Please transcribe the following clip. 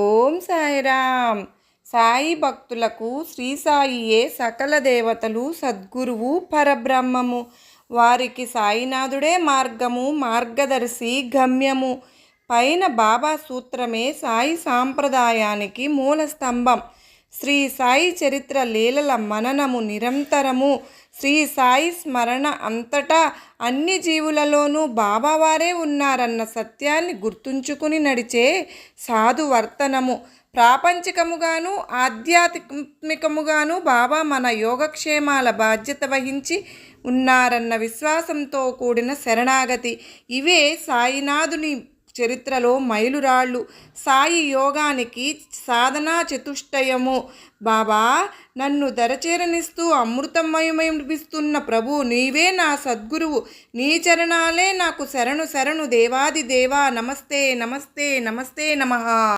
ఓం సాయిరామ్. సాయి భక్తులకు శ్రీ సాయియే సకల దేవతలు, సద్గురువు, పరబ్రహ్మము. వారికి సాయినాథుడే మార్గము, మార్గదర్శి, గమ్యము. పైన బాబా సూత్రమే సాయి సాంప్రదాయానికి మూల స్తంభం. శ్రీ సాయి చరిత్ర లీలల మననము నిరంతరము. శ్రీ సాయి స్మరణ అంతటా అన్ని జీవులలోనూ బాబావారే ఉన్నారన్న సత్యాన్ని గుర్తుంచుకుని నడిచే సాధువర్తనము. ప్రాపంచికముగాను ఆధ్యాత్మికముగాను బాబా మన యోగక్షేమాల బాధ్యత వహించి ఉన్నారన్న విశ్వాసంతో కూడిన శరణాగతి. ఇవే సాయినాథుని చరిత్రలో మైలురాళ్ళు. సాయి యోగానికి సాధనా చతుష్టయము. బాబా, నన్ను దరచేరనిస్తూ అమృతమయమిస్తున్న ప్రభు, నీవే నా సద్గురువు. నీ చరణాలే నాకు శరణు శరణు దేవాది దేవా. నమస్తే నమస్తే నమస్తే నమః.